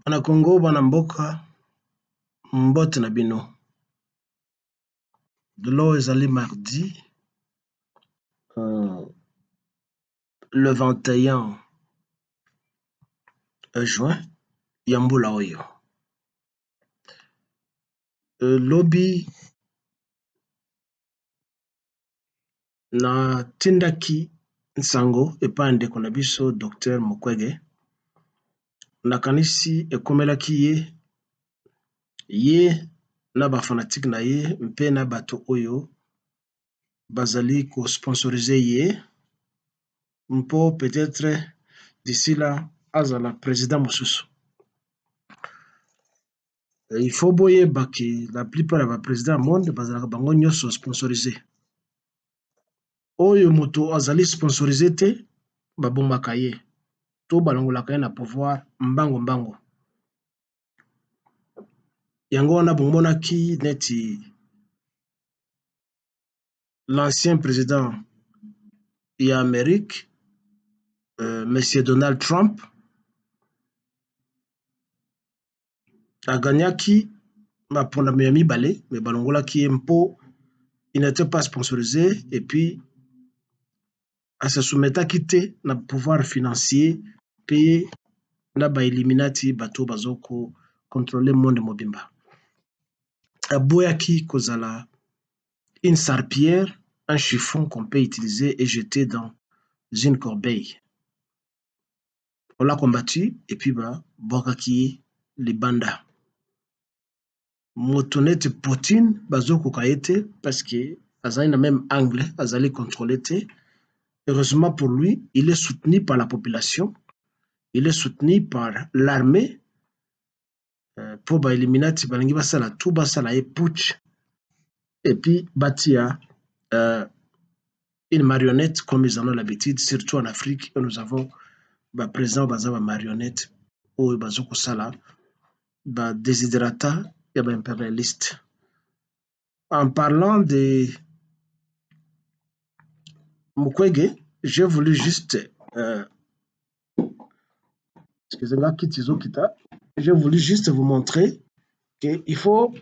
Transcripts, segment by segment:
Bana Congo, bana mboka, mbote na bino. De l'eau ezali mardi, le 21 juin, ya mbula oyo. Lobi na tindaki nsango epai ndeko na biso Dr Mukwege, nakanisi ekomelaki ye na ba fanatique na ye mpe na bato oyo bazali ko sponsoriser ye mpo peut-être d'ici là azala président mosusu. Il faut boyeba ke la plupart ya ba président monde bazalaka bango nyonso sponsorisé. Oyo moto azali sponsorisé te babomaka ye to balongolaka ye na pouvoir mbango mbango. Yango wana bomonaki neti l'ancien président ya Amérique, Monsieur Donald Trump, aganyaki mapondami ya mibale me balongolaki ye mpo il n'était pas sponsorisé et puis se soumetaki te na pouvoir financier pe na ba Illuminati bato bazoko contrôler monde mobimba. Aboyaki kozala une serpillière, un chiffon qu'on peut utiliser et jeter dans une corbeille. On l'a combattu et puis bwakaki libanda. Motonete Poutine bazoko kaete parce que azali na même angle, azali contrôlé te. Heureusement pour lui, il est soutenu par la population, il est soutenu par l'armée. Pour ba Illuminati balingi basala tout basala et putsch et puis batia une marionnette comme ils en ont l'habitude, surtout en Afrique où nous avons ba président baza ba marionnette ou bazoko sala ba desiderata et ba impérialiste. En parlant de Mukwege, j'ai voulu juste excusez-moi, j'ai voulu juste vous montrer qu'il faut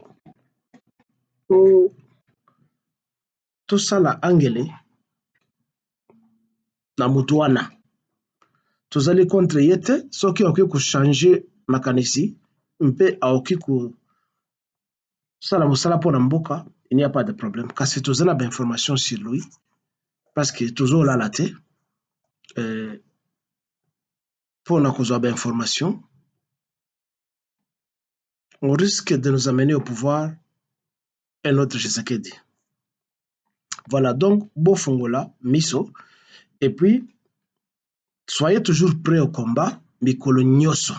tout ça la angele na mutu wana tozali contre ye te soki akoki kochange makanisi mpe akoki kosala mosala mpona mboka, il n'y a pas de problème kasi tozali na bainformation sur lui parce que tozolala te mpona kozwa bainformation on risque de nous amener au pouvoir un autre Tshisekedi. Voilà, donc bofongola miso et puis soyez toujours prêts au combat, mikolo nyonso.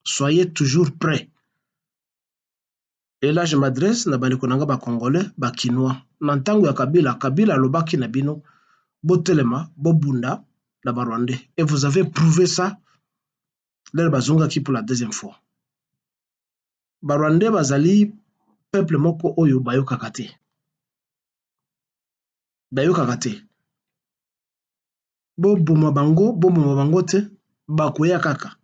Soyez toujours prêts. Et là, je m'adresse na bandeko nanga ba Congolais, ba Kinois. Nantango ya Kabila lobaki na bino, botelema, bobunda na ba Rwandais. Et vous avez prouvé ça lors bazongaki pour la deuxième fois. Ba Rwandais bazali peuple moko oyo bayokaka te. Bayokaka te. Boboma bango te, bakoya kaka.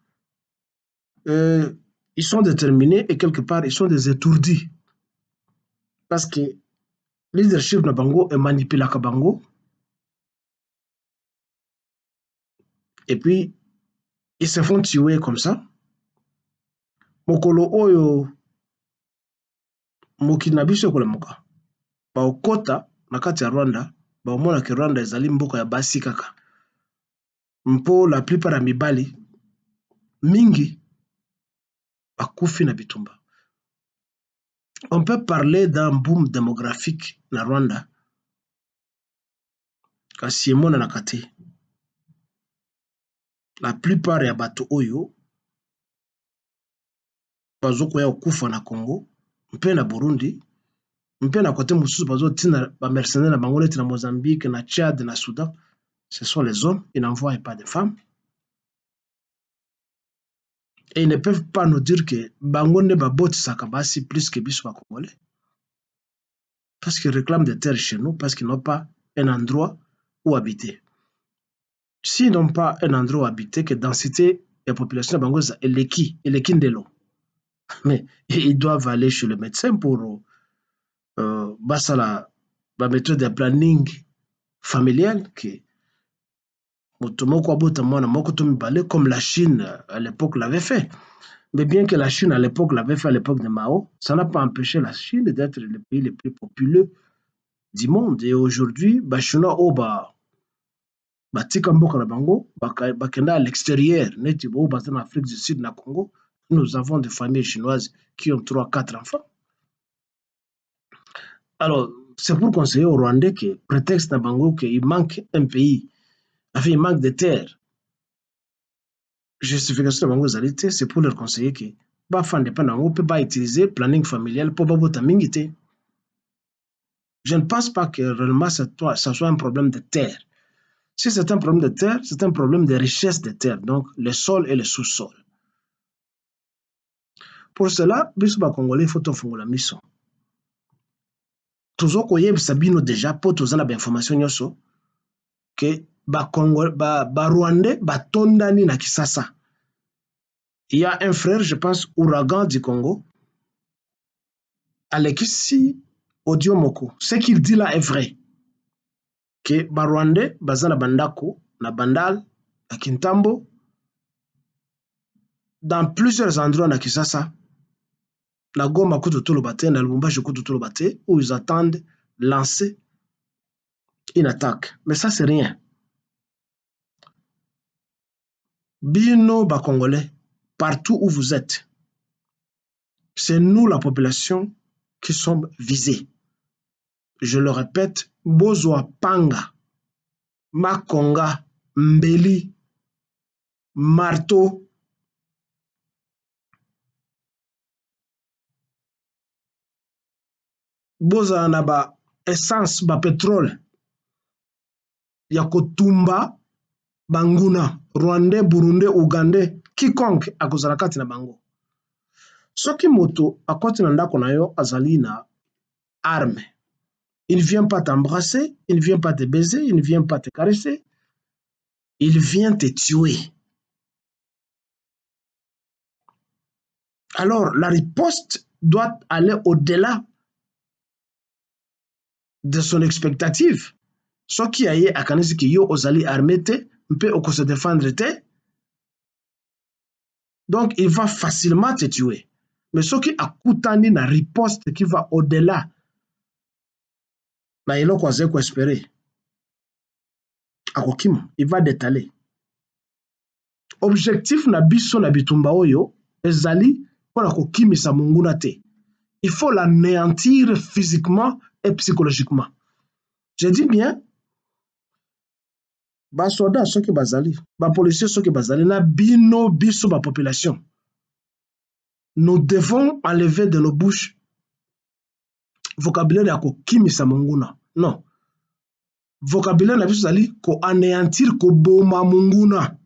Ils sont déterminés et quelque part, ils sont des étourdis. Parce que le leadership na bango est manipulé à bango. Et puis, ils se font tuer comme ça. Mokolo oyo mokina biso kolemoka. Ba okota na kati ya Rwanda, ba omona ke Rwanda ezali mboka ya basi kaka. Mpo la plupart ya mibali mingi bakufi na bitumba. On peut parler d'un boom démographique na Rwanda. Kasi emona na kate. La plupart ya bato oyo bazoko ya okufa na Congo, mpe na Burundi, mpe na kote mosusu bazo tina ba mercenaires na bango neti na Mozambique, na Tchad, na Soudan. Ce sont les hommes, ils n'envoient pas de femmes. Et ils ne peuvent pas nous dire que bango ne babotisaka basi plus que biso ba Congolais. Parce qu'ils réclament des terres chez nous, parce qu'ils n'ont pas un endroit où habiter. S'ils n'ont pas un endroit où habiter, que densité la population de Bango eleki ndelo. Mais ils doivent aller chez le médecin pour basala ba méthode de planning familial que comme la Chine à l'époque l'avait fait. Mais bien que la Chine à l'époque l'avait fait à l'époque de Mao, ça n'a pas empêché la Chine d'être le pays le plus populeux du monde. Et aujourd'hui, les Chinois batika mboka na bango bakenda à l'extérieur neti bo baza en Afrique du Sud na Congo. Nous avons des familles chinoises qui ont 3-4 enfants. Alors, c'est pour conseiller aux Rwandais que prétexte na bango qu'il manque un pays, enfin il manque de terre. Justification de bango zalité, c'est pour leur conseiller que ba fan de panango peut pas utiliser planning familial pour babota mingité. Je ne pense pas que réellement ça soit un problème de terre. Si c'est un problème de terre, c'est un problème de richesse de terre, donc le sol et le sous-sol. Pour cela, biso ba Congolais, il faut tofungola miso. Toujours koyebisa bino déjà po tozana ba information nyonso que ba Rwandais batondani na Kisasa. Il y a un frère, je pense, Ouragan du Congo, Alexis Odiomoko. Ce qu'il dit là est vrai. Que ba Rwandais bazana bandako na Bandal, à Kintambo, dans plusieurs endroits na Kisasa, na Goma Kututulobate, na Lubumbashi Kututulobate, où ils attendent lancer une attaque. Mais ça, c'est rien. Bino ba Congolais, partout où vous êtes, c'est nous, la population, qui sommes visés. Je le répète, Bozwa Panga, Makonga, Mbeli, Marteau, Boza na ba essence, ba pétrole, Yakotumba, Banguna, Rwandais, Burundais, Ougandais, quiconque akozala kati na bango. Soki moto akoti na ndako na yo azali na arme, il ne vient pas t'embrasser, il ne vient pas te baiser, il ne vient pas te caresser, il vient te tuer. Alors, la riposte doit aller au-delà de son expectative. Soki aye akanisi ki yo ozali armé te, mpe oko se défendre te, donc il va facilement te tuer. Mais soki akutani na riposte qui va au-delà, na eloko aze ko espérer, akokima, il va détaler. Objectif na biso na bitumba oyo ezali pona kokimisa monguna te. Il faut l'anéantir physiquement et psychologiquement. Je dis bien, ba soldats soki bazali, ba policiers soki bazali na bino biso ba population. Nous devons enlever de nos bouches vocabulaire ya kokimisa monguna. Non. Vocabulaire na biso zali ko anéantir, ko boma monguna.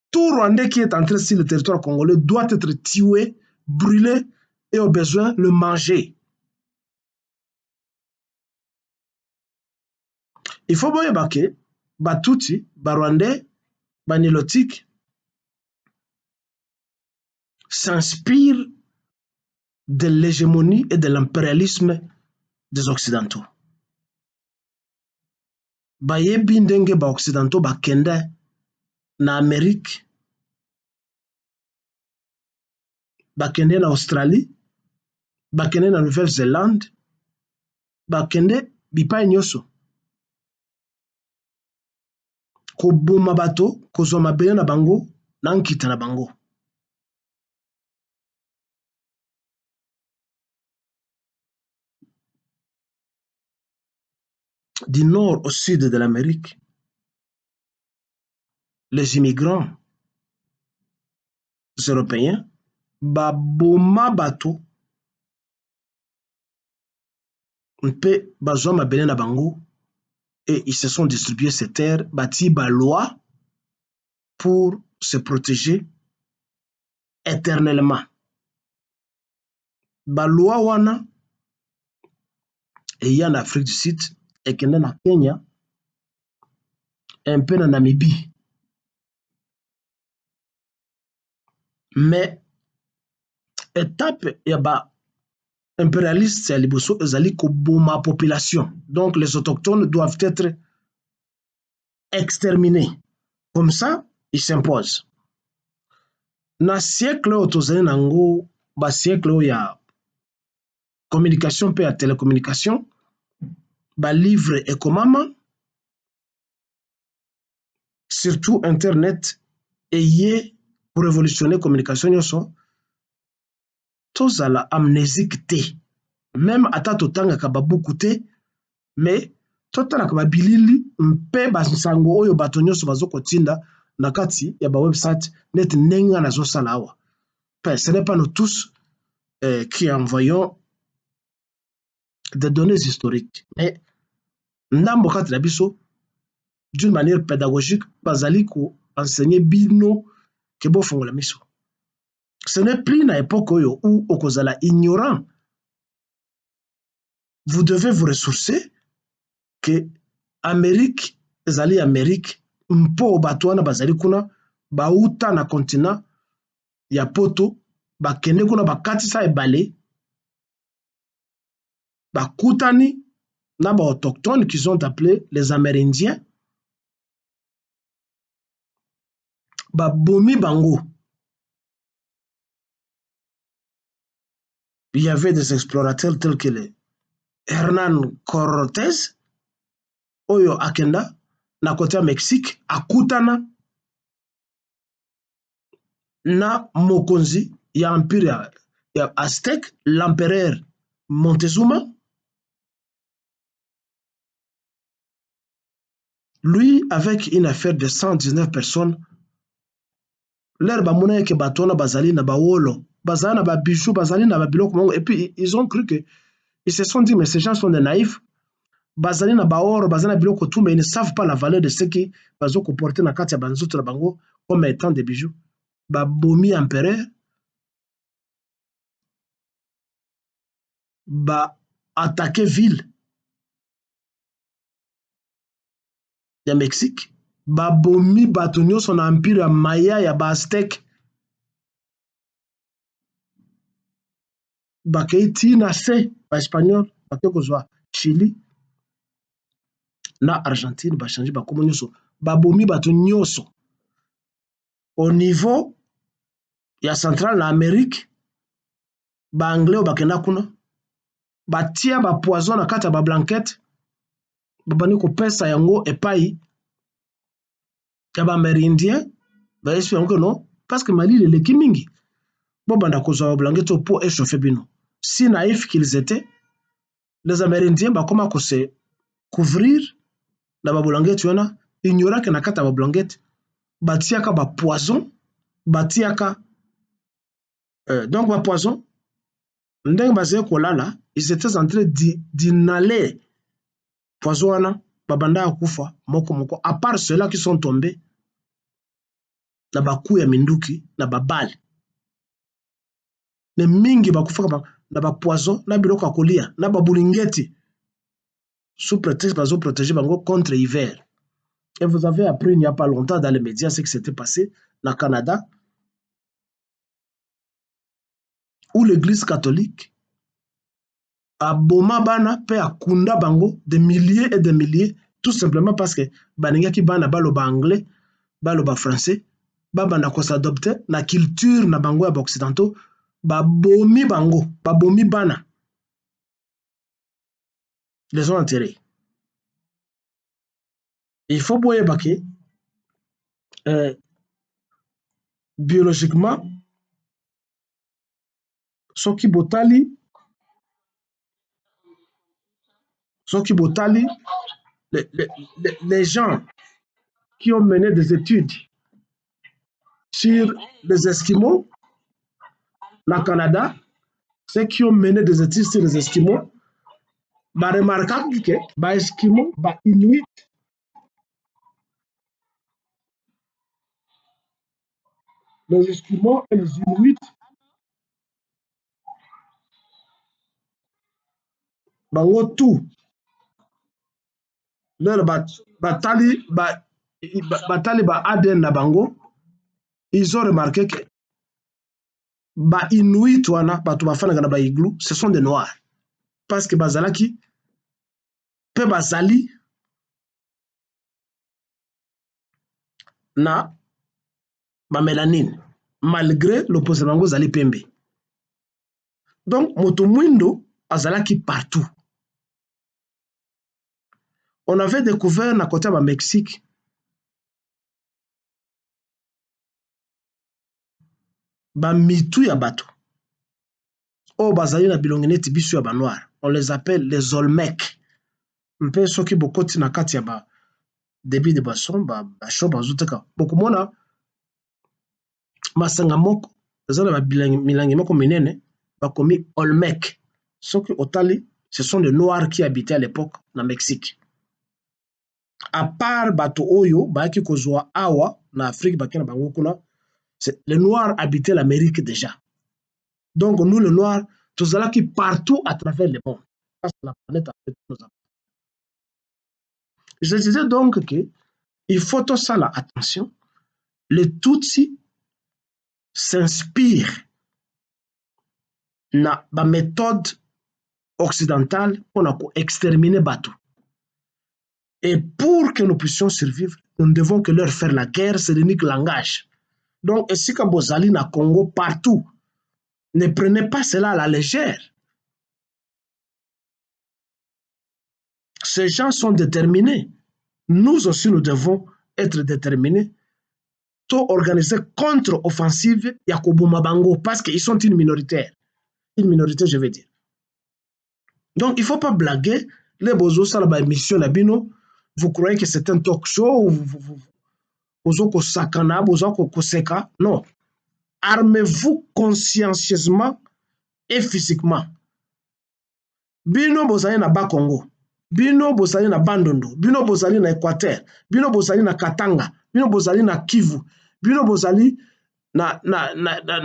Tout Rwandais qui est entré sur le territoire congolais doit être tué, brûlé et au besoin le manger. Il faut boyeba ke Batuti, Barwandais, Banilotique s'inspire de l'hégémonie et de l'impérialisme des Occidentaux. Bayebi ndenge ba Occidentaux bakende na Amérique, bakende na Australie, bakende na Nouvelle-Zélande, bakende bipai nyonso. Koboma bato, kozwa mabele na bango, na nkita na bango. Du nord au sud de l'Amérique, les immigrants européens baboma bato mpe bazwa mabele na bango et ils se sont distribués ces terres, bâti ba loi pour se protéger éternellement. Ba loi wana eya na Afrique du Sud ekende na Kenya, un peu na Namibie. Mais étape ya ba impérialiste ya liboso ezali koboma population. Donc les autochtones doivent être exterminés. Comme ça, ils s'imposent. Na siècle oyo tozali nango ba siècle oyo ya communication mpe ya télécommunication, ba livre ekomama, surtout internet eye pour révolutionner communication nyonso, tozala amnésique te. Même ata totangaka babuku te, mais totalaka babilili mpe basango oyo bato nyonso bazokotinda na kati ya ba website neti ndenge nazosala awa. Ce n'est pas nous tous qui envoyons des données historiques. Mais ndambo kati na biso d'une manière pédagogique bazali ko enseigner bino ke bofongola miso. Ce n'est plus na époque oyo où okozala ignorant. Vous devez vous ressourcer que Amérique ezali Amérique mpo bato wana bazali kuna bauta na continent ya poto bakende kuna bakatisa ebale bakutani na ba autochtones qu'ils ont appelés les Amérindiens babomi bango. Il y avait des explorateurs tels que les Hernán Cortés oyo akenda na côté ya Mexique akutana na mokonzi ya empire ya Aztèque, l'empereur Montezuma. Lui, avec une affaire de 119 personnes, leur bamona ke batona bazali na bawolo, bazali na babijoux, bazali na babiloko mongo, et puis ils ont cru que ils se sont dit mais ces gens sont des naïfs. Bazali na baor, bazali na biloko tout, mais ils ne savent pas la valeur de ce qui bazo comporter na kati ya banzoto na bango comme étant des bijoux. Babomi empereur, ba attaquer ville ya Mexique, babomi bato nyonso na empire ya Maya ya ba Aztèque, bakei ti na se ba espagnol bake kozwa Chili na Argentine bachange bakomo nyonso, babomi bato nyonso. Au niveau ya central na Amérique, ba anglais oyo bakenda kuna batia ba poison na kati ya ba blanquette, babandi kopesa yango epai ya ba amérindien, ba esprit yango non parce que malili eleki mingi bobanda kozwa ba blanquette pour échauffer bino. Si naïfs qu'ils étaient, les amérindiens bakoma ko se couvrir na ba blanquette wana, ignorant que na kati ya ba blanquette batiaka ba poison, batiaka donc ba poison ndenge bazali kolala, ils étaient en train d'inhaler poison wana, babanda kufa moko moko, à part ceux-là qui sont tombés na baku ya minduki na babale, mais mingi bakufaka na ba poison na biloko kolia na babulingeti sous prétexte bazo protéger bango contre hiver. Et vous avez appris il n'y a pas longtemps dans les médias ce qui s'était passé na Canada, où l'église catholique a boma bana pe akunda bango des milliers et des milliers, tout simplement parce que baningaki bana baloba anglais, baloba français, babanda ko s'adopter na culture na bango ya occidentaux, babomi bango, babomi bana, les ont enterrés. Il faut boyeba ke biologiquement soki botali les gens qui ont mené des études sur les Esquimaux, le Canada, ceux qui ont mené des études sur les Esquimaux, bah remarquable que bah Esquimaux, bah Inuit, les Esquimaux et les Inuits, bah tout, leur batali bah ADN na bango, ils ont remarqué que ba Inuit wana bato bafandaka na ba igloo, ce sont des noirs parce que bazalaki pe bazali na ba mélanine malgré l'opposé bango zali pembe. Donc moto mwindo azalaki partout. On avait découvert na côté ba Mexique ba mitu ya bato o bazali na bilongi neti biso ya ba noir, on les appelle les Olmecs. Mpe soki bokoti na kati ya ba débit de boisson ba shop bazoteka bokomona masanga moko eza na ba milangi moko minene bakomi Olmec. Soki otali, ce sont des noirs qui habitaient à l'époque na Mexique. À part bato oyo bayaki kozwa awa na Afrique bakena bango kuna, les noirs habitaient l'Amérique déjà. Donc nous les noirs tozalaki partout à travers le monde parce que la planète a fait nous. Je disais donc que il faut tout ça là, attention, les Tutsis s'inspirent na ba méthode occidentale pour exterminer bateau. Et pour que nous puissions survivre, nous ne devons que leur faire la guerre, c'est l'unique langage. Donc, ici, quand Bozali na Congo, partout, ne prenez pas cela à la légère. Ces gens sont déterminés. Nous aussi, nous devons être déterminés. Tout organiser contre-offensive Yakobo Mabango parce qu'ils sont une minorité. Une minorité, je veux dire. Donc, il ne faut pas blaguer. Les bozos, ça, la émission, la bino, vous croyez que c'est un talk show, non. Armez-vous consciencieusement et physiquement. Bino bozali na Bas-Congo, bino bozali na Bandundu, bino bozali na Équateur, bino bozali na Katanga, bino bozali na Kivu, bino bozali na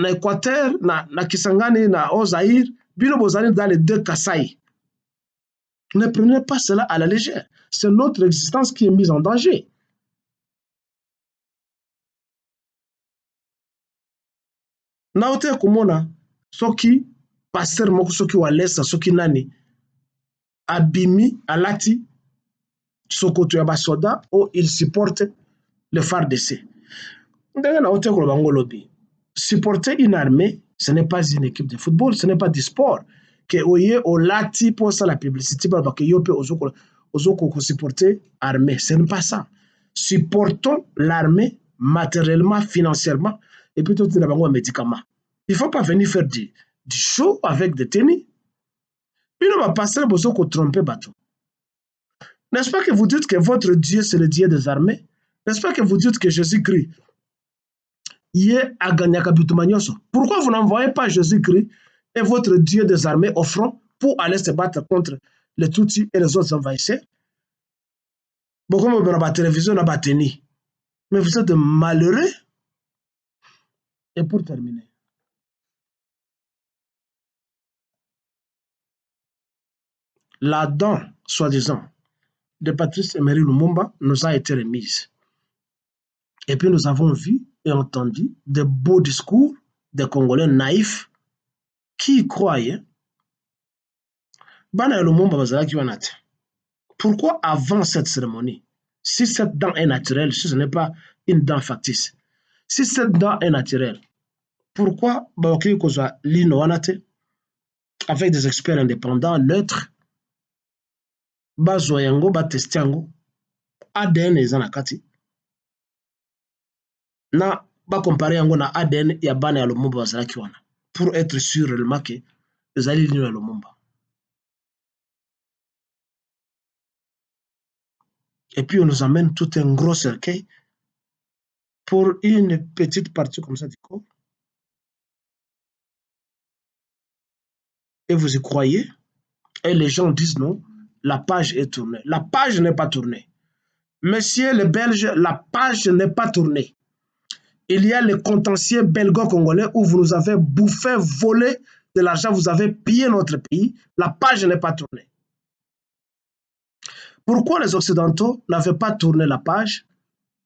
Équateur, na Kisangani, na Ozaïr, bino bozali dans les deux Kasaï. Ne prenez pas cela à la légère. C'est notre existence qui est mise en danger. Naote kumona soki pasteur moko soki walesa soki nani abimi alati sokoto ya basoda ou il supporte le FARDC. Ndenge naote koloba ngo lobi. Supporter une armée, ce n'est pas une équipe de football, ce n'est pas du sport. Que oye olati pour ça la publicité parce que yope ozoko supporter armée, ce n'est pas ça. Supportons l'armée matériellement, financièrement et puis tout un médicament. Il ne faut pas venir faire du show avec des tennis. Puis on va passer à tromper bateau. N'est-ce pas que vous dites que votre Dieu c'est le Dieu des armées? N'est-ce pas que vous dites que Jésus-Christ pourquoi vous n'envoyez pas Jésus-Christ et votre Dieu des armées au front pour aller se battre contre les Tutsis et les autres envahisseurs? Beaucoup de la télévision n'a pas tenu. Mais vous êtes malheureux. Et pour terminer, la dent, soi-disant, de Patrice Emery Lumumba nous a été remise. Et puis nous avons vu et entendu de beaux discours des Congolais naïfs qui y croyaient. Pourquoi avant cette cérémonie, si cette dent est naturelle, si ce n'est pas une dent factice, si cette dent est naturelle, pourquoi avec des experts indépendants, neutres, bazoyango, batestiango, ADN ezanakati, na ba comparer yango na ADN ya bana ya Lumumba bazalaki wana pour être sûr réellement que ezali lino ya Lumumba. Et puis on nous amène tout un gros cercueil pour une petite partie comme ça du corps. Et vous y croyez? Et les gens disent non, la page est tournée. La page n'est pas tournée. Messieurs les Belges, la page n'est pas tournée. Il y a le contentieux belgo-congolais où vous nous avez bouffé, volé de l'argent, vous avez pillé notre pays. La page n'est pas tournée. Pourquoi les Occidentaux n'avaient pas tourné la page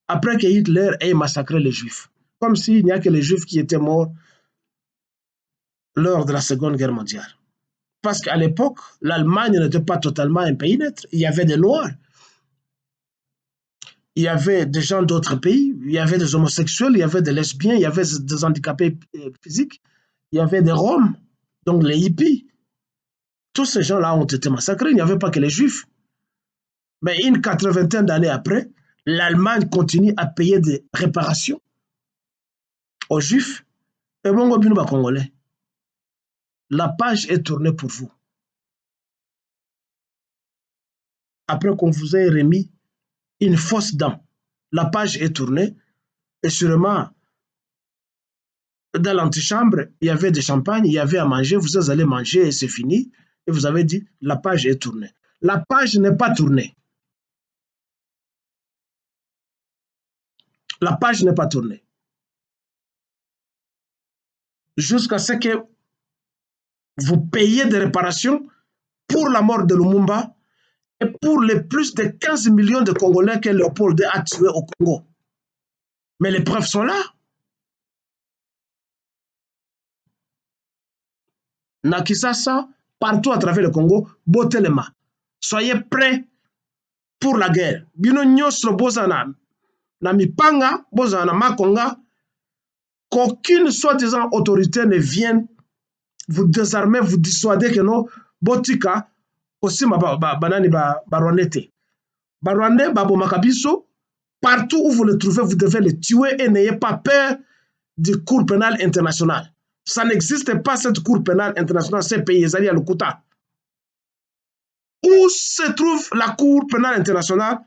après que Hitler ait massacré les Juifs? Comme s'il n'y a que les Juifs qui étaient morts lors de la Seconde Guerre mondiale. Parce qu'à l'époque, l'Allemagne n'était pas totalement un pays neutre. Il y avait des Noirs, il y avait des gens d'autres pays, il y avait des homosexuels, il y avait des lesbiens, il y avait des handicapés physiques, il y avait des Roms, donc les hippies. Tous ces gens-là ont été massacrés, il n'y avait pas que les Juifs. Mais une 80aine d'années après, l'Allemagne continue à payer des réparations aux Juifs et bon, Congolais. La page est tournée pour vous. Après qu'on vous ait remis une fausse dent, la page est tournée et sûrement dans l'antichambre, il y avait des champagnes, il y avait à manger, vous allez manger et c'est fini. Et vous avez dit, la page est tournée. La page n'est pas tournée. La page n'est pas tournée. Jusqu'à ce que vous payiez des réparations pour la mort de Lumumba et pour les plus de 15 millions de Congolais que Léopold a tués au Congo. Mais les preuves sont là. Nakisasa, partout à travers le Congo, Botelema. Soyez prêts pour la guerre. Bino nyosro bozana na mipanga, bozana makonga, qu'aucune soi-disant autorité ne vienne vous désarmer, vous dissuader que non, botika, aussi ma banani barwanete. Barwande, babo makabiso, partout où vous le trouvez, vous devez le tuer et n'ayez pas peur du cour pénal international. Ça n'existe pas cette cour pénale internationale, ces pays, Ezali à Lukuta. Où se trouve la cour pénale internationale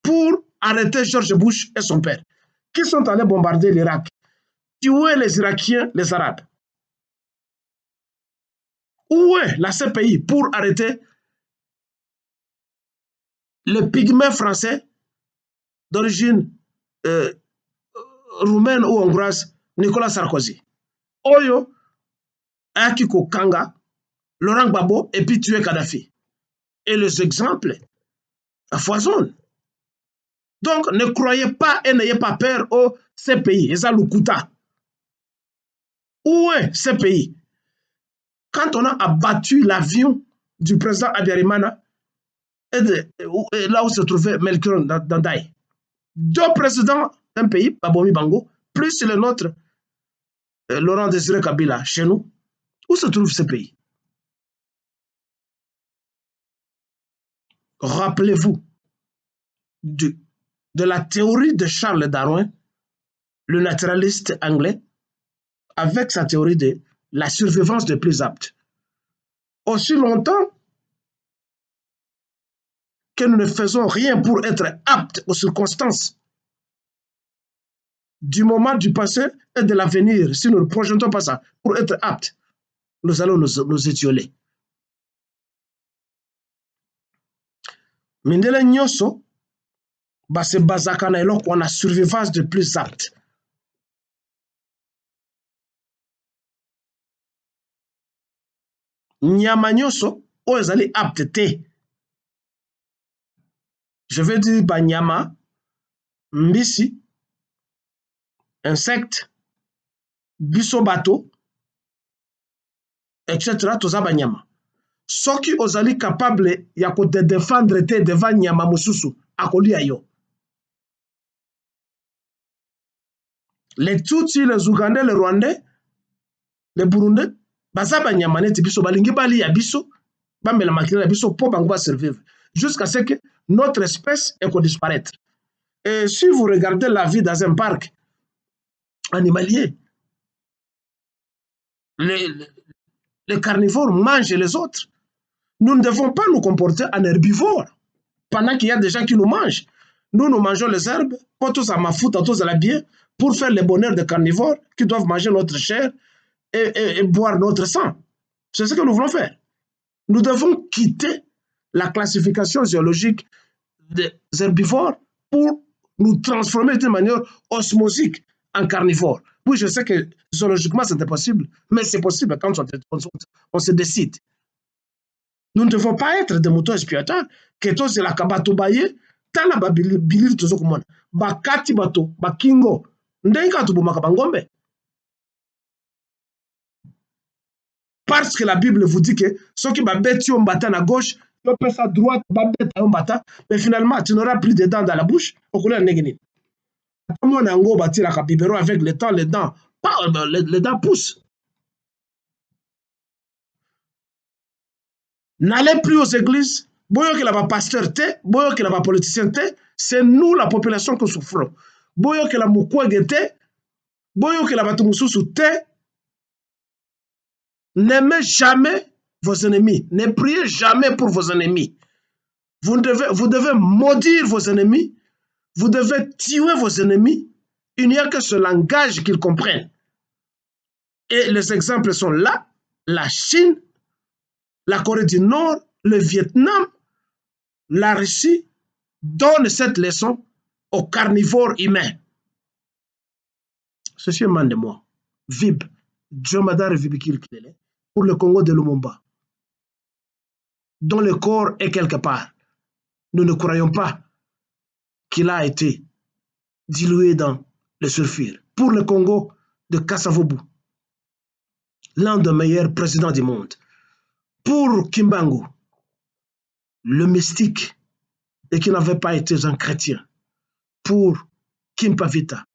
pour arrêter George Bush et son père, qui sont allés bombarder l'Irak, tuer les Irakiens, les Arabes. Où est la CPI pour arrêter le pygmée français d'origine roumaine ou hongroise, Nicolas Sarkozy? Oyo, Akiko Kanga, Laurent Gbagbo, et puis tuer Kadhafi. Et les exemples foisonnent. Donc, ne croyez pas et n'ayez pas peur au CPI, Eza Lukuta. Où est CPI? Quand on a abattu l'avion du président Abiyarimana, et là où se trouvait Melchior Ndadaye, deux présidents d'un pays, Babomi Bango, plus le nôtre, Laurent Désiré Kabila, chez nous, où se trouve ce pays? Rappelez-vous de la théorie de Charles Darwin, le naturaliste anglais, avec sa théorie de la survivance des plus aptes. Aussi longtemps que nous ne faisons rien pour être aptes aux circonstances du moment du passé et de l'avenir, si nous ne projetons pas ça pour être aptes, nous allons nous étioler. Mindele nyoso, se basaka na eloko wana survivance de plus apte. Nyama nyoso, oyo ezali apte te. Je veux dire banyama, mbisi, insectes, biso bato, etc. Toza banyama. Soki ozali capable ya ko te défendre te devant nyama mususu, akolia yo. Les Tutsis, les Ougandais, les Rwandais, les Burundais, baza banyama neti biso balingi bali ya biso, bamela makila ya biso po bango ba survivre jusqu'à ce que notre espèce ait disparaître. Et si vous regardez la vie dans un parc animalier, les carnivores mangent les autres. Nous ne devons pas nous comporter en herbivores pendant qu'il y a des gens qui nous mangent. Nous mangeons les herbes, pas tous à ma faute, tous à la bien, pour faire le bonheur des carnivores qui doivent manger notre chair et boire notre sang. C'est ce que nous voulons faire. Nous devons quitter la classification zoologique des herbivores pour nous transformer d'une manière osmosique en carnivores. Oui, je sais que zoologiquement, c'est impossible, mais c'est possible quand on se décide. Nous ne devons pas être des moutons expiatoires. Que tous c'est la kabatobaye, tana ba bilir tozo kumona. Ba kati bato, ba kingo. Ndenga tubumaka bangombe. Parce que la Bible vous dit que ceux qui m'abattent on battant à gauche, on peut à droite, on battant, mais finalement, tu n'auras plus de dents dans la bouche. Au couleur négatif. Comment on a un gros bâti la capibéro avec le temps, les dents poussent. N'allez plus aux églises. Boyo que la pasteur te, boyo que la politicien te, c'est nous la population qui souffrons. Boyo que la mukwege te, boyo que la batumususu te. N'aimez jamais vos ennemis. Ne priez jamais pour vos ennemis. Vous devez maudire vos ennemis. Vous devez tuer vos ennemis. Il n'y a que ce langage qu'ils comprennent. Et les exemples sont là. La Chine, la Corée du Nord, le Vietnam, la Russie donnent cette leçon aux carnivores humains. Ceci émane de moi. Vib, Djomadar Vibikil Kilele, pour le Congo de Lumumba, dont le corps est quelque part. Nous ne croyons pas qu'il a été dilué dans le sulfure. Pour le Congo de Kassavobu, l'un des meilleurs présidents du monde. Pour Kimbangu, le mystique, et qui n'avait pas été un chrétien. Pour Kimpavita,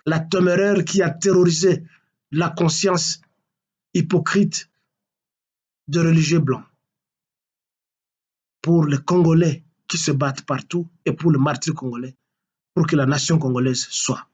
la téméraire qui a terrorisé la conscience hypocrite de religieux blancs. Pour les Congolais qui se battent partout et pour le martyr congolais, pour que la nation congolaise soit.